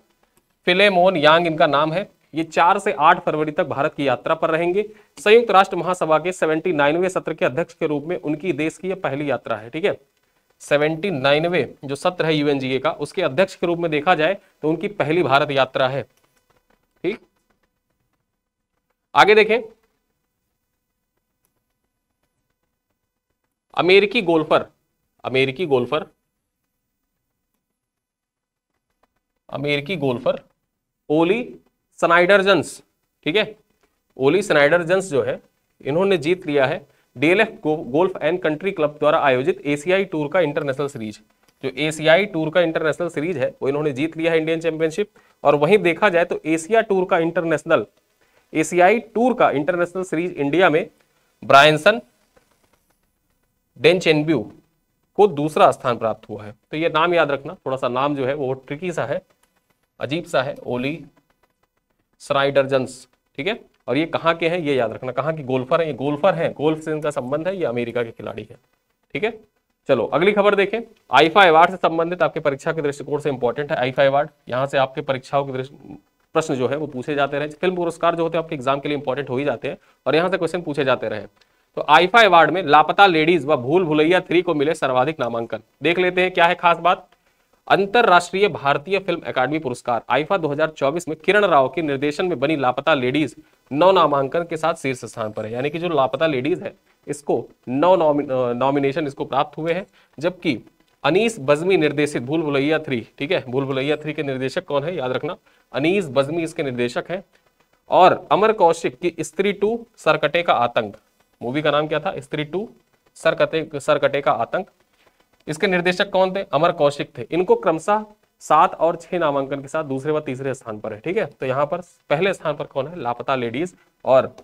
S1: फिलेमोन यांग इनका नाम है। ये 4 से 8 फरवरी तक भारत की यात्रा पर रहेंगे। संयुक्त राष्ट्र महासभा के 79वें सत्र के अध्यक्ष के रूप में उनकी देश की यह पहली यात्रा है। ठीक है, 79वें जो सत्र है UNGA का, उसके अध्यक्ष के रूप में देखा जाए तो उनकी पहली भारत यात्रा है। ठीक, आगे देखें, अमेरिकी गोल्फर ओली स्नाइडरजन्स, ठीक है, ओली स्नाइडरजन्स जो है, इन्होंने जीत लिया है DLF golf and country club द्वारा आयोजित एशियाई टूर का इंटरनेशनल सीरीज। जो एशियाई टूर का इंटरनेशनल सीरीज है वो इन्होंने जीत लिया है, इंडियन चैंपियनशिप। और वहीं देखा जाए तो एशियाई टूर का इंटरनेशनल सीरीज इंडिया में ब्रायसन डेनचेनब्यू को दूसरा स्थान प्राप्त हुआ है। तो ये नाम याद रखना, थोड़ा सा नाम जो है वो ट्रिकी सा है, अजीब सा है, ओली स्नाइडरजन्स। ठीक है, और ये कहाँ के हैं ये याद रखना, कहाँ की गोल्फर है, ये गोल्फर है, गोल्फ से इनका संबंध है, ये अमेरिका के खिलाड़ी है। ठीक है, चलो अगली खबर देखें। आईफा अवार्ड से संबंधित आपके परीक्षा के दृष्टिकोण से इंपॉर्टेंट है आईफा अवार्ड। यहाँ से आपके परीक्षाओं के प्रश्न जो है वो पूछे जाते रहे। फिल्म पुरस्कार जो होते हैं आपके एग्जाम के लिए इंपॉर्टेंट हो ही जाते हैं, और यहाँ से क्वेश्चन पूछे जाते रहे। तो आईफा अवार्ड में लापता लेडीज व भूल भुलैया 3 को मिले सर्वाधिक नामांकन। देख लेते हैं क्या है खास बात। अंतरराष्ट्रीय भारतीय फिल्म अकादमी पुरस्कार आईफा 2024 में किरण राव के निर्देशन में बनी लापता लेडीज 9 नामांकन के साथ शीर्ष स्थान पर है। यानी कि जो लापता लेडीज है इसको 9 नॉमिनेशन इसको प्राप्त हुए हैं, जबकि अनीस बज़मी निर्देशित भूल भुलैया 3, ठीक है, भूल भुलैया 3 के निर्देशक कौन है याद रखना, अनीस बज़मी इसके निर्देशक हैं। और अमर कौशिक की स्त्री 2 सरकटे का आतंक, मूवी का नाम क्या था, स्त्री 2 सरकटे का आतंक, इसके निर्देशक कौन थे, अमर कौशिक थे। इनको क्रमशः 7 और 6 नामांकन के साथ दूसरे व तीसरे स्थान पर है। ठीक है, तो यहाँ पर पहले स्थान पर कौन है, लापता लेडीज। और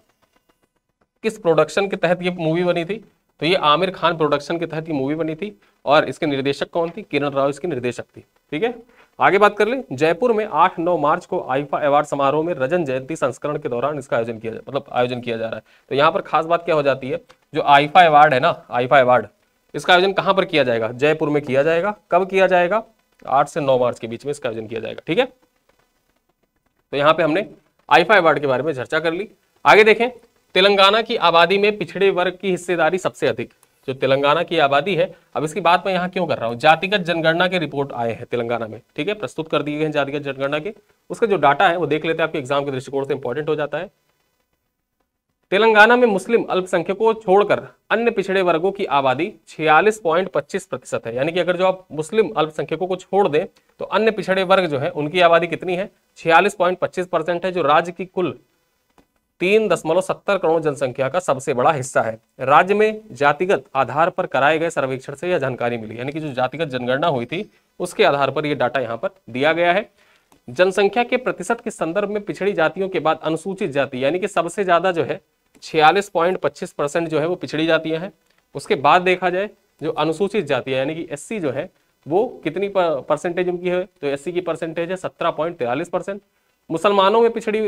S1: किस प्रोडक्शन के तहत ये मूवी बनी थी, तो ये आमिर खान प्रोडक्शन के तहत ये मूवी बनी थी, और इसके निर्देशक कौन थी, किरण राव इसकी निर्देशक थी। ठीक है, आगे बात कर ले। जयपुर में 8-9 मार्च को आईफा अवार्ड समारोह में रजत जयंती संस्करण के दौरान इसका आयोजन किया जा रहा है। तो यहाँ पर खास बात क्या हो जाती है, जो आईफा अवार्ड है ना, आईफा अवार्ड, इसका आयोजन कहां पर किया जाएगा, जयपुर में किया जाएगा। कब किया जाएगा, 8 से 9 मार्च के बीच में इसका आयोजन किया जाएगा। ठीक है, तो यहां पे हमने आईफा अवार्ड के बारे में चर्चा कर ली। आगे देखें, तेलंगाना की आबादी में पिछड़े वर्ग की हिस्सेदारी सबसे अधिक। जो तेलंगाना की आबादी है, अब इसकी बात मैं यहाँ क्यों कर रहा हूँ, जातिगत जनगणना के रिपोर्ट आए हैं तेलंगाना में। ठीक है, प्रस्तुत कर दिए गए हैं जातिगत जनगणना के, उसका जो डाटा है वो देख लेते हैं, आपके एग्जाम के दृष्टिकोण से इंपॉर्टेंट हो जाता है। तेलंगाना में मुस्लिम अल्पसंख्यकों को छोड़कर अन्य पिछड़े वर्गों की आबादी 46.25% है। यानी कि अगर जो आप मुस्लिम अल्पसंख्यकों को छोड़ दें तो अन्य पिछड़े वर्ग जो है उनकी आबादी कितनी है, 46.25% है, जो राज्य की कुल 3.70 करोड़ जनसंख्या का सबसे बड़ा हिस्सा है। राज्य में जातिगत आधार पर कराए गए सर्वेक्षण से यह जानकारी मिली, यानी कि जो जातिगत जनगणना हुई थी उसके आधार पर यह डाटा यहाँ पर दिया गया है। जनसंख्या के प्रतिशत के संदर्भ में पिछड़ी जातियों के बाद अनुसूचित जाति, यानी कि सबसे ज्यादा जो है 46.25% जो है वो पिछड़ी जातियां हैं। उसके बाद देखा जाए जो अनुसूचित जाति है यानी कि एससी जो है वो कितनी परसेंटेज उनकी है, तो एससी की परसेंटेज है 17.43%। मुसलमानों में पिछड़ी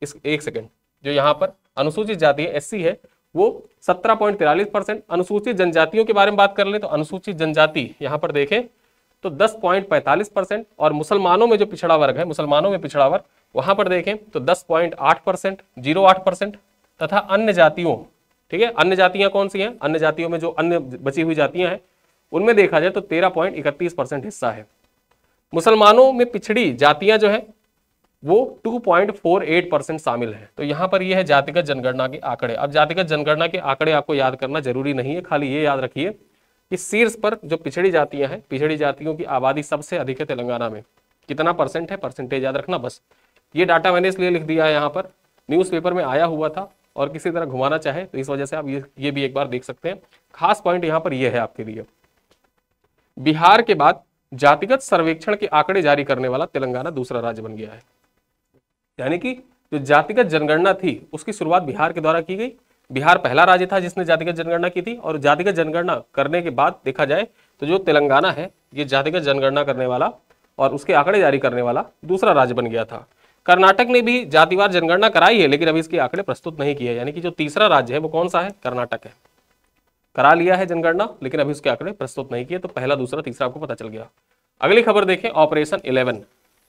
S1: एक सेकेंड, जो यहाँ पर अनुसूचित जाति है एससी है वो 17.43%। अनुसूचित जनजातियों के बारे में बात कर ले तो अनुसूचित जनजाति यहाँ पर देखें तो 10.45%। और मुसलमानों में जो पिछड़ा वर्ग है, मुसलमानों में पिछड़ा वर्ग वहां पर देखें तो 10.8%, 0.8%। तथा अन्य जातियों, ठीक है, अन्य जातियां कौन सी हैं, अन्य जातियों में जो अन्य बची हुई जातियां हैं उनमें देखा जाए तो 13.31% हिस्सा है। मुसलमानों में पिछड़ी जातियां जो है वो 2.48% शामिल है। तो यहाँ पर यह है जातिगत जनगणना के आंकड़े। अब जातिगत जनगणना के आंकड़े आपको याद करना जरूरी नहीं है, खाली ये याद रखिए कि शीर्ष पर जो पिछड़ी जातियां हैं, पिछड़ी जातियों की आबादी सबसे अधिक है तेलंगाना में, कितना परसेंट है, परसेंटेज याद रखना बस। ये डाटा मैंने इसलिए लिख दिया है, यहाँ पर न्यूज़पेपर में आया हुआ था और किसी तरह घुमाना चाहे तो इस वजह से आप ये भी एक बार देख सकते हैं। खास पॉइंट यहाँ पर यह है आपके लिए, बिहार के बाद जातिगत सर्वेक्षण के आंकड़े जारी करने वाला तेलंगाना दूसरा राज्य बन गया है। यानी कि जो जातिगत जनगणना थी उसकी शुरुआत बिहार के द्वारा की गई। बिहार पहला राज्य था जिसने जातिगत जनगणना की थी और जातिगत जनगणना करने के बाद देखा जाए तो जो तेलंगाना है ये जातिगत जनगणना करने वाला और उसके आंकड़े जारी करने वाला दूसरा राज्य बन गया था। कर्नाटक ने भी जातिवार जनगणना कराई है लेकिन अभी इसके आंकड़े प्रस्तुत नहीं किए, यानी कि जो तीसरा राज्य है वो कौन सा है, कर्नाटक है। करा लिया है जनगणना लेकिन अभी उसके आंकड़े प्रस्तुत नहीं किए। तो पहला दूसरा तीसरा आपको पता चल गया। अगली खबर देखें, ऑपरेशन 11।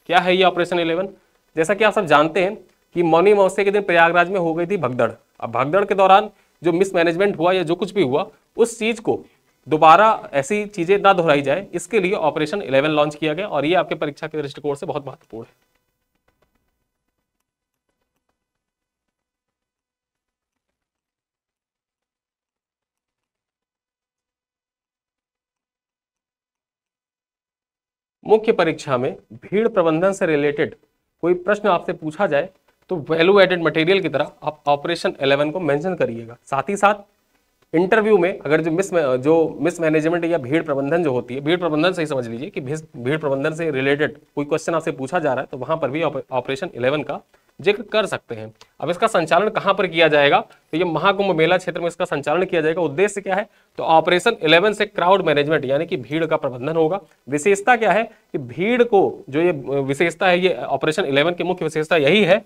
S1: क्या है ये ऑपरेशन 11? जैसा कि आप सब जानते हैं कि मौनी अमावस्या के दिन प्रयागराज में हो गई थी भगदड़। अब भगदड़ के दौरान जो मिसमैनेजमेंट हुआ या जो कुछ भी हुआ उस चीज को दोबारा ऐसी चीजें ना दोहराई जाए, इसके लिए ऑपरेशन 11 लॉन्च किया गया और ये आपके परीक्षा के दृष्टिकोण से बहुत महत्वपूर्ण है। मुख्य परीक्षा में भीड़ प्रबंधन से रिलेटेड कोई प्रश्न आपसे पूछा जाए तो वैल्यू एडेड मटेरियल की तरह आप ऑपरेशन 11 को मेंशन करिएगा। साथ ही साथ इंटरव्यू में अगर जो मिसमैनेजमेंट या भीड़ प्रबंधन जो होती है, भीड़ प्रबंधन से ही समझ लीजिए कि भीड़ प्रबंधन से रिलेटेड कोई क्वेश्चन आपसे पूछा जा रहा है तो वहां पर भी ऑपरेशन 11 का जिक्र कर सकते हैं। अब इसका संचालन कहां पर किया जाएगा, तो ये महाकुंभ मेला क्षेत्र में इसका संचालन किया जाएगा। उद्देश्य क्या है, तो ऑपरेशन 11 से क्राउड मैनेजमेंट यानी कि भीड़ का प्रबंधन होगा। विशेषता क्या है कि भीड़ को जो ये विशेषता है, ये ऑपरेशन 11 की मुख्य विशेषता यही है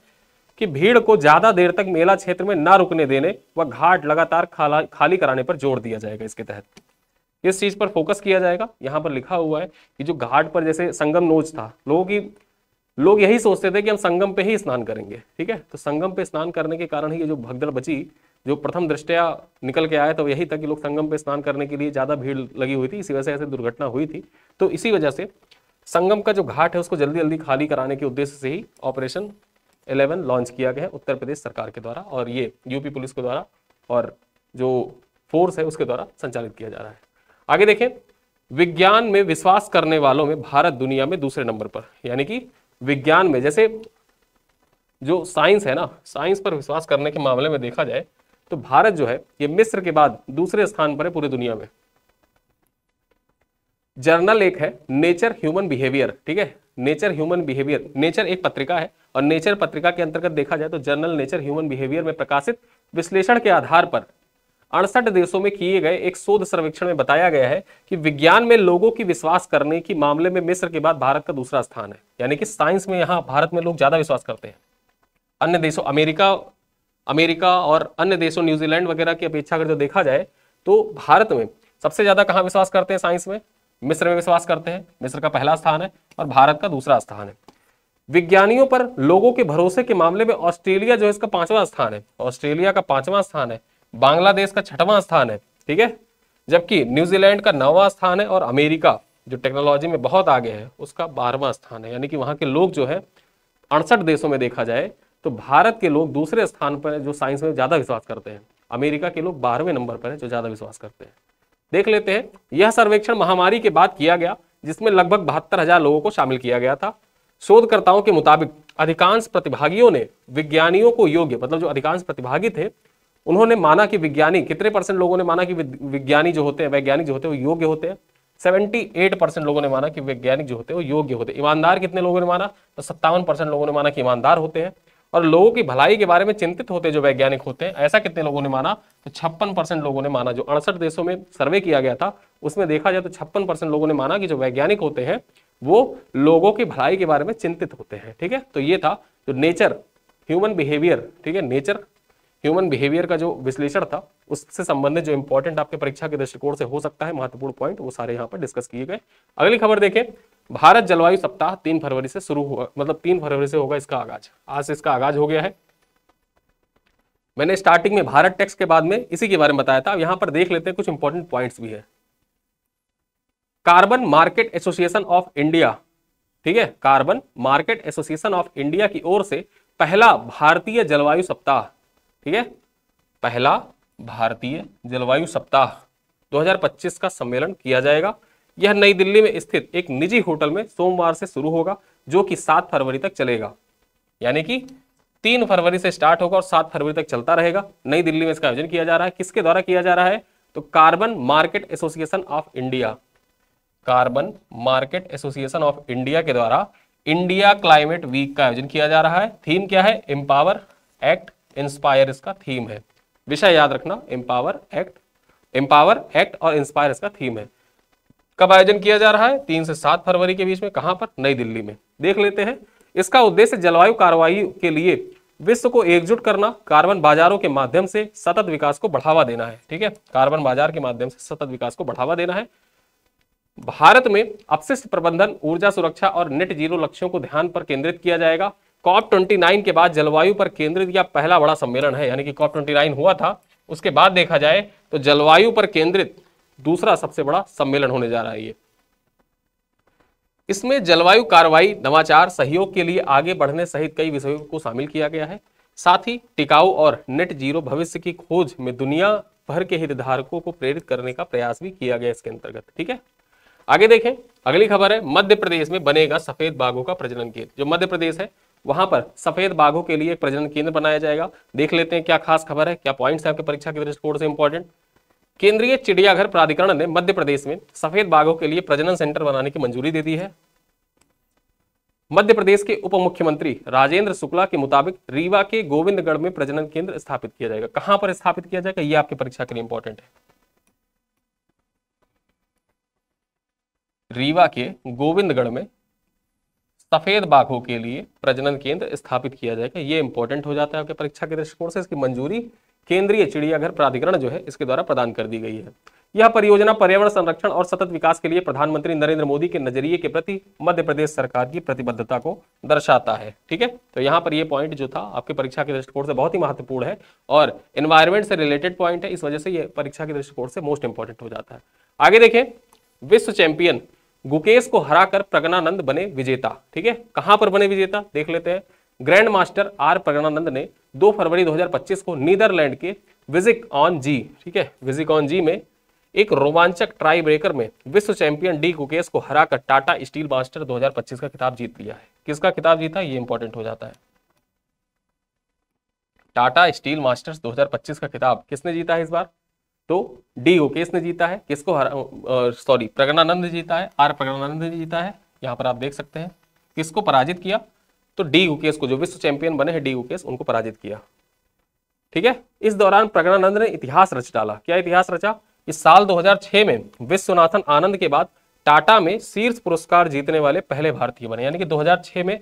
S1: कि भीड़ को ज्यादा देर तक मेला क्षेत्र में ना रुकने देने व घाट लगातार खाली कराने पर जोर दिया जाएगा। इसके तहत इस चीज पर फोकस किया जाएगा। यहाँ पर लिखा हुआ है कि जो घाट पर जैसे संगम नोच था, लोग यही सोचते थे कि हम संगम पे ही स्नान करेंगे, ठीक है, तो संगम पे स्नान करने के कारण ही ये जो भगदड़ बची, जो प्रथम दृष्टया निकल के आया तो यही था कि लोग संगम पे स्नान करने के लिए ज्यादा भीड़ लगी हुई थी, इसी वजह से ऐसे दुर्घटना हुई थी। तो इसी वजह से संगम का जो घाट है उसको जल्दी जल्दी खाली कराने के उद्देश्य से ही ऑपरेशन 11 लॉन्च किया गया है उत्तर प्रदेश सरकार के द्वारा और ये यूपी पुलिस के द्वारा और जो फोर्स है उसके द्वारा संचालित किया जा रहा है। आगे देखें, विज्ञान में विश्वास करने वालों में भारत दुनिया में दूसरे नंबर पर, यानी कि विज्ञान में जैसे जो साइंस है ना, साइंस पर विश्वास करने के मामले में देखा जाए तो भारत जो है ये मिस्र के बाद दूसरे स्थान पर है पूरी दुनिया में। जर्नल एक है नेचर ह्यूमन बिहेवियर, ठीक है, नेचर ह्यूमन बिहेवियर, नेचर एक पत्रिका है और नेचर पत्रिका के अंतर्गत देखा जाए तो जर्नल नेचर ह्यूमन बिहेवियर में प्रकाशित विश्लेषण के आधार पर 68 देशों में किए गए एक शोध सर्वेक्षण में बताया गया है कि विज्ञान में लोगों की विश्वास करने के मामले में मिस्र के बाद भारत का दूसरा स्थान है। यानी कि साइंस में यहाँ भारत में लोग ज्यादा विश्वास करते हैं। अन्य देशों अमेरिका और अन्य देशों न्यूजीलैंड वगैरह की अपेक्षा अगर जो देखा जाए तो भारत में सबसे ज्यादा कहाँ विश्वास करते हैं साइंस में, मिस्र में विश्वास करते हैं। मिस्र का पहला स्थान है और भारत का दूसरा स्थान है। विज्ञानियों पर लोगों के भरोसे के मामले में ऑस्ट्रेलिया जो है इसका 5वां स्थान है, ऑस्ट्रेलिया का 5वां स्थान है, बांग्लादेश का 6वां स्थान है, ठीक है, जबकि न्यूजीलैंड का 9वां स्थान है और अमेरिका जो टेक्नोलॉजी में बहुत आगे है उसका 12वां स्थान है। यानी कि वहां के लोग जो है 68 देशों में देखा जाए तो भारत के लोग दूसरे स्थान पर जो साइंस में ज्यादा विश्वास करते हैं, अमेरिका के लोग 12वें नंबर पर है जो ज्यादा विश्वास करते हैं। देख लेते हैं, यह सर्वेक्षण महामारी के बाद किया गया जिसमें लगभग 72,000 लोगों को शामिल किया गया था। शोधकर्ताओं के मुताबिक अधिकांश प्रतिभागियों ने विज्ञानियों को योग्य, मतलब जो अधिकांश प्रतिभागी थे उन्होंने माना कि विज्ञानी, कितने परसेंट लोगों ने माना कि विज्ञानी जो होते हैं, वैज्ञानिक जो होते हैं वो योग्य होते हैं? 78% लोगों ने माना कि वैज्ञानिक जो होते हैं वो योग्य होते हैं। ईमानदार कितने लोगों ने माना? तो 57% लोगों ने माना कि ईमानदार होते हैं। और लोगों की भलाई के बारे में चिंतित होते जो वैज्ञानिक होते हैं, ऐसा कितने लोगों ने माना? तो 56% लोगों ने माना। जो 68 देशों में सर्वे किया गया था उसमें देखा जाए तो 56% लोगों ने माना कि जो वैज्ञानिक होते हैं वो लोगों की भलाई के बारे में चिंतित होते हैं। ठीक है, तो ये था जो नेचर ह्यूमन बिहेवियर, ठीक है, नेचर ह्यूमन बिहेवियर का जो विश्लेषण था उससे संबंधित जो इंपॉर्टेंट आपके परीक्षा के दृष्टिकोण से हो सकता है महत्वपूर्ण पॉइंट, वो सारे यहाँ पर डिस्कस किए गए। अगली खबर देखें, भारत जलवायु सप्ताह 3 फरवरी से शुरू हुआ, मतलब 3 फरवरी से होगा इसका आगाज। आज से इसका आगाज हो गया है। मैंने स्टार्टिंग में भारत टेक्स्ट के बाद में इसी के बारे में बताया था। अब यहां पर देख लेते हैं, कुछ इंपॉर्टेंट पॉइंट्स भी है। Carbon market association of India, ठीक है, carbon market association of India की ओर से पहला भारतीय जलवायु सप्ताह, ठीक है, पहला भारतीय जलवायु सप्ताह 2025 का सम्मेलन किया जाएगा। यह नई दिल्ली में स्थित एक निजी होटल में सोमवार से शुरू होगा जो कि 7 फरवरी तक चलेगा। यानी कि 3 फरवरी से स्टार्ट होगा और 7 फरवरी तक चलता रहेगा। नई दिल्ली में इसका आयोजन किया जा रहा है। किसके द्वारा किया जा रहा है? तो carbon market association of India, carbon market association of India के द्वारा इंडिया क्लाइमेट वीक का आयोजन किया जा रहा है। थीम क्या है? एम्पावर, एक्ट, इंस्पायर इसका थीम है। विषय याद रखना, एम्पावर, एक्ट और इंस्पायर इसका थीम है। कब आयोजन किया जा रहा है? 3 से 7 फरवरी के बीच में। कहां पर? नई दिल्ली में। देख लेते हैं। इसका उद्देश्य जलवायु कार्रवाई के लिए विश्व को एकजुट करना, कार्बन बाजारों के माध्यम से सतत विकास को बढ़ावा देना है। ठीक है, कार्बन बाजार के माध्यम से सतत विकास को बढ़ावा देना है। भारत में अपशिष्ट प्रबंधन, ऊर्जा सुरक्षा और नेट जीरो लक्ष्यों को ध्यान पर केंद्रित किया जाएगा। COP29 के बाद जलवायु पर केंद्रित यह पहला बड़ा सम्मेलन है। यानी कि COP29 हुआ था, उसके बाद देखा जाए तो जलवायु पर केंद्रित दूसरा सबसे बड़ा सम्मेलन होने जा रहा है ये। इसमें जलवायु कार्रवाई, नवाचार, सहयोग के लिए आगे बढ़ने सहित कई विषयों को शामिल किया गया है। साथ ही टिकाऊ और नेट जीरो भविष्य की खोज में दुनिया भर के हितधारकों को प्रेरित करने का प्रयास भी किया गया इसके अंतर्गत। ठीक है, आगे देखें। अगली खबर है, मध्य प्रदेश में बनेगा सफेद बाघों का प्रजनन केंद्र। जो मध्य प्रदेश है वहां पर सफेद बाघों के लिए एक प्रजनन केंद्र बनाया जाएगा। देख लेते हैं क्या खास खबर है, क्या पॉइंट्स है आपके परीक्षा के दृष्टिकोण से इंपॉर्टेंट। केंद्रीय चिड़ियाघर प्राधिकरण ने मध्य प्रदेश में सफेद बाघों के लिए प्रजनन सेंटर बनाने की मंजूरी दे दी है। मध्य प्रदेश के उप मुख्यमंत्री राजेंद्र शुक्ला के मुताबिक रीवा के गोविंदगढ़ में प्रजनन केंद्र स्थापित किया जाएगा। कहां पर स्थापित किया जाएगा, यह आपकी परीक्षा के लिए इंपॉर्टेंट है। रीवा के गोविंदगढ़ में सफेद बाघों के लिए प्रजनन केंद्र स्थापित किया जाएगा। यह इंपॉर्टेंट हो जाता है आपके परीक्षा के दृष्टिकोण से। इसकी मंजूरी केंद्रीय चिड़ियाघर प्राधिकरण जो है इसके द्वारा प्रदान कर दी गई है। यह परियोजना पर्यावरण संरक्षण और सतत विकास के लिए प्रधानमंत्री नरेंद्र मोदी के नजरिए के प्रति मध्य प्रदेश सरकार की प्रतिबद्धता को दर्शाता है। ठीक है, तो यहाँ पर यह पॉइंट जो था आपके परीक्षा के दृष्टिकोण से बहुत ही महत्वपूर्ण है और एनवायरमेंट से रिलेटेड पॉइंट है, इस वजह से यह परीक्षा के दृष्टिकोण से मोस्ट इंपॉर्टेंट हो जाता है। आगे देखें, विश्व चैंपियन गुकेश को हराकर प्रज्ञानंद बने विजेता। ठीक है, कहां पर बने विजेता देख लेते हैं। ग्रैंड मास्टर आर प्रज्ञानंद ने 2 फरवरी 2025 को नीदरलैंड के विजिक ऑन जी, ठीक है, विजिक ऑन जी में एक रोमांचक ट्राई ब्रेकर में विश्व चैंपियन डी गुकेश को हराकर टाटा स्टील मास्टर 2025 का खिताब जीत लिया है। किसका खिताब जीता, ये इंपॉर्टेंट हो जाता है। टाटा स्टील मास्टर्स 2025 का खिताब किसने जीता है इस बार, तो डी गुकेश ने जीता है। किसको प्रज्ञानंद ने जीता है, आर प्रज्ञानंद ने जीता है। यहां पर आप देख सकते हैं किसको पराजित किया, तो डी गुकेश को, जो विश्व चैंपियन बने हैं डी गुकेश, उनको पराजित किया। ठीक है, इस दौरान प्रज्ञानंद ने इतिहास रच डाला। क्या इतिहास रचा, इस साल 2006 में विश्वनाथन आनंद के बाद टाटा में शीर्ष पुरस्कार जीतने वाले पहले भारतीय बने। यानी कि 2006 में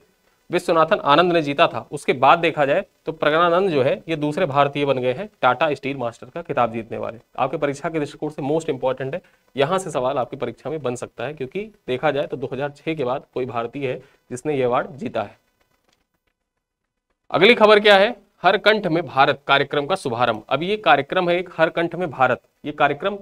S1: विश्वनाथन आनंद ने जीता था, उसके बाद देखा जाए तो प्रज्ञानंद जो है ये दूसरे भारतीय बन गए हैं टाटा स्टील मास्टर का खिताब जीतने वाले। आपके परीक्षा के दृष्टिकोण से मोस्ट इंपॉर्टेंट है, यहां से सवाल आपकी परीक्षा में बन सकता है, क्योंकि देखा जाए तो 2006 के बाद कोई भारतीय है जिसने ये अवार्ड जीता है। अगली खबर क्या है, हर कंठ में भारत कार्यक्रम का शुभारंभ। अब ये कार्यक्रम है एक हर कंठ में भारत, ये कार्यक्रम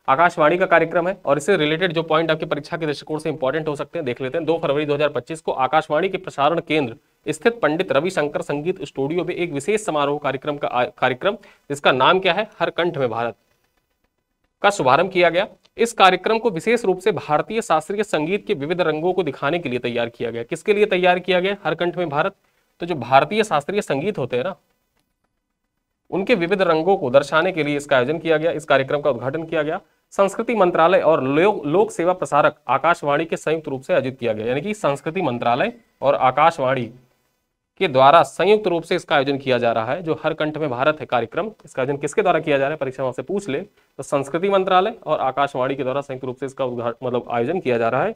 S1: आकाशवाणी का कार्यक्रम है और इससे रिलेटेड जो पॉइंट आपके परीक्षा के दृष्टिकोण से इंपॉर्टेंट हो सकते हैं देख लेते हैं। 2 फरवरी 2025 को आकाशवाणी के प्रसारण केंद्र स्थित पंडित रविशंकर संगीत स्टूडियो में एक विशेष समारोह कार्यक्रम जिसका नाम क्या है, हर कंठ में भारत, का शुभारंभ किया गया। इस कार्यक्रम को विशेष रूप से भारतीय शास्त्रीय संगीत के विविध रंगों को दिखाने के लिए तैयार किया गया। किसके लिए तैयार किया गया? हर कंठ में भारत। तो जो भारतीय शास्त्रीय संगीत होते हैं ना, उनके विविध रंगों को दर्शाने के लिए इसका आयोजन किया गया। इस कार्यक्रम का उद्घाटन किया गया। संस्कृति मंत्रालय और लोक सेवा प्रसारक आकाशवाणी के संयुक्त रूप से आयोजित किया गया। यानी कि संस्कृति मंत्रालय और आकाशवाणी के द्वारा संयुक्त रूप से इसका आयोजन किया जा रहा है। जो हर कंठ में भारत है कार्यक्रम, इसका आयोजन किसके द्वारा किया जा रहा है? परीक्षा वहां से पूछ ले तो संस्कृति मंत्रालय और आकाशवाणी के द्वारा संयुक्त रूप से इसका उद्घाटन आयोजन किया जा रहा है।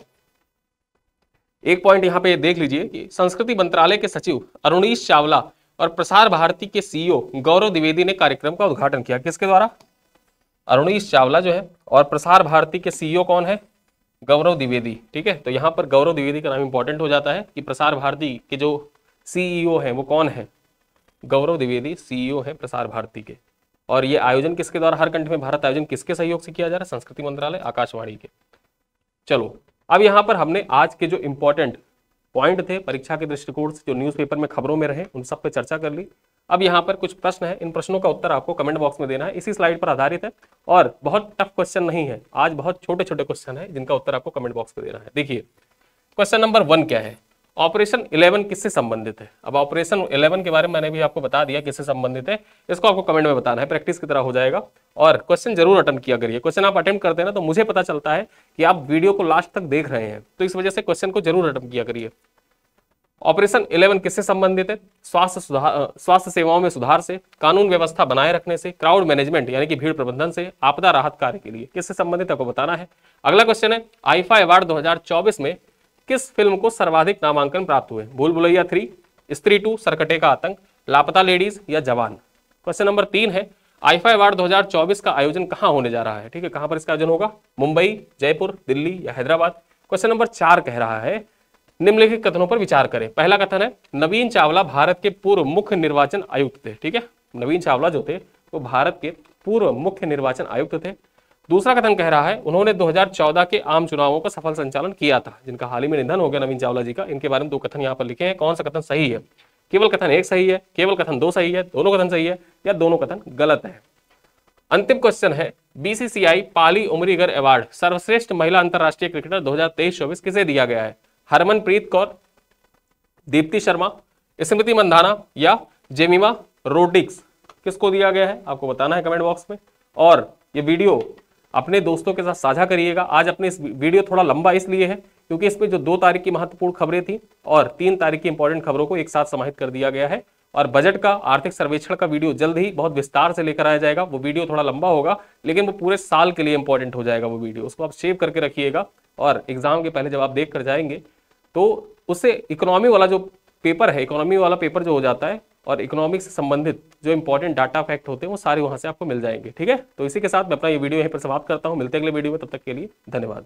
S1: एक पॉइंट यहाँ पे देख लीजिए कि संस्कृति मंत्रालय के सचिव अरुणीश चावला और प्रसार भारती के सीईओ गौरव द्विवेदी ने कार्यक्रम का उद्घाटन किया। किसके द्वारा? अरुणीश चावला जो है, और प्रसार भारती के सीईओ कौन है? गौरव द्विवेदी। ठीक है, तो यहाँ पर गौरव द्विवेदी का नाम इंपॉर्टेंट हो जाता है कि प्रसार भारती के जो सीईओ हैं वो कौन है? गौरव द्विवेदी सीईओ है प्रसार भारती के। और ये आयोजन किसके द्वारा? हर कंठ में भारत आयोजन किसके सहयोग से किया जा रहा है? संस्कृति मंत्रालय, आकाशवाणी के। चलो, अब यहाँ पर हमने आज के जो इंपॉर्टेंट पॉइंट थे परीक्षा के दृष्टिकोण से, जो न्यूज़पेपर में खबरों में रहे, उन सब पे चर्चा कर ली। अब यहाँ पर कुछ प्रश्न है, इन प्रश्नों का उत्तर आपको कमेंट बॉक्स में देना है। इसी स्लाइड पर आधारित है और बहुत टफ क्वेश्चन नहीं है, आज बहुत छोटे छोटे क्वेश्चन है जिनका उत्तर आपको कमेंट बॉक्स में देना है। देखिए, क्वेश्चन नंबर 1 क्या है? ऑपरेशन 11 किससे संबंधित है? अब ऑपरेशन 11 के बारे में मैंने भी आपको बता दिया किससे संबंधित है, इसको आपको कमेंट में बताना है, प्रैक्टिस की तरह हो जाएगा। और क्वेश्चन जरूर अटेम्प्ट किया करिए। क्वेश्चन आप अटेम्प्ट करते हैं ना तो मुझे पता चलता है कि आप वीडियो को लास्ट तक देख रहे हैं, तो इस वजह से क्वेश्चन को जरूर अटेम्प्ट किया करिए। ऑपरेशन 11 किससे संबंधित है? स्वास्थ्य सेवाओं में सुधार से, कानून व्यवस्था बनाए रखने से, क्राउड मैनेजमेंट यानी कि भीड़ प्रबंधन से, आपदा राहत कार्य के लिए। किससे संबंधित आपको बताना है। अगला क्वेश्चन है, आईफा अवार्ड 2024 में किस फिल्म को सर्वाधिक नामांकन प्राप्त हुए? भूल भुलैया 3, स्त्री 2, सरकटे का आतंक, लापता लेडीज या जवान। क्वेश्चन नंबर 3 है, आईफा अवार्ड 2024 का आयोजन कहां होने जा रहा है? ठीक है, कहां पर इसका आयोजन होगा? मुंबई, जयपुर, दिल्ली या हैदराबाद। क्वेश्चन नंबर 4 कह रहा है, निम्नलिखित कथनों पर विचार करें। पहला कथन है, नवीन चावला भारत के पूर्व मुख्य निर्वाचन आयुक्त थे। ठीक है, नवीन चावला जो थे वो भारत के पूर्व मुख्य निर्वाचन आयुक्त थे। दूसरा कथन कह रहा है, उन्होंने 2014 के आम चुनावों का सफल संचालन किया था, जिनका हाल ही में निधन हो गया नवीन चावला जी का। इनके बारे में 2 कथन यहाँ पर लिखे हैं। कौन सा कथन सही है? केवल कथन 1 सही है, केवल कथन 2 सही है, दोनों कथन सही है, या दोनों कथन गलत है। अंतिम क्वेश्चन है, बीसीसीआई पाली उमरीगर अवार्ड सर्वश्रेष्ठ महिला अंतरराष्ट्रीय क्रिकेटर 2023-24 किसे दिया गया है? हरमनप्रीत कौर, दीप्ति शर्मा, स्मृति मंधाना या जेमिमा रोड्रिग्स। किसको दिया गया है आपको बताना है कमेंट बॉक्स में। और ये वीडियो अपने दोस्तों के साथ साझा करिएगा। आज अपने इस वीडियो थोड़ा लंबा इसलिए है क्योंकि इसमें जो 2 तारीख की महत्वपूर्ण खबरें थी और 3 तारीख की इंपॉर्टेंट खबरों को एक साथ समाहित कर दिया गया है। और बजट का, आर्थिक सर्वेक्षण का वीडियो जल्द ही बहुत विस्तार से लेकर आया जाएगा। वो वीडियो थोड़ा लंबा होगा लेकिन वो पूरे साल के लिए इंपॉर्टेंट हो जाएगा वो वीडियो। उसको आप सेव करके रखिएगा और एग्जाम के पहले जब आप देख कर जाएंगे तो उससे इकोनॉमी वाला जो पेपर है, इकोनॉमी वाला पेपर जो हो जाता है और इकोनॉमिक्स से संबंधित जो इंपॉर्टेंट डाटा फैक्ट होते हैं वो सारे वहां से आपको मिल जाएंगे। ठीक है, तो इसी के साथ मैं अपना ये वीडियो यहीं पर समाप्त करता हूं। मिलते हैं अगले वीडियो में, तब तक के लिए धन्यवाद।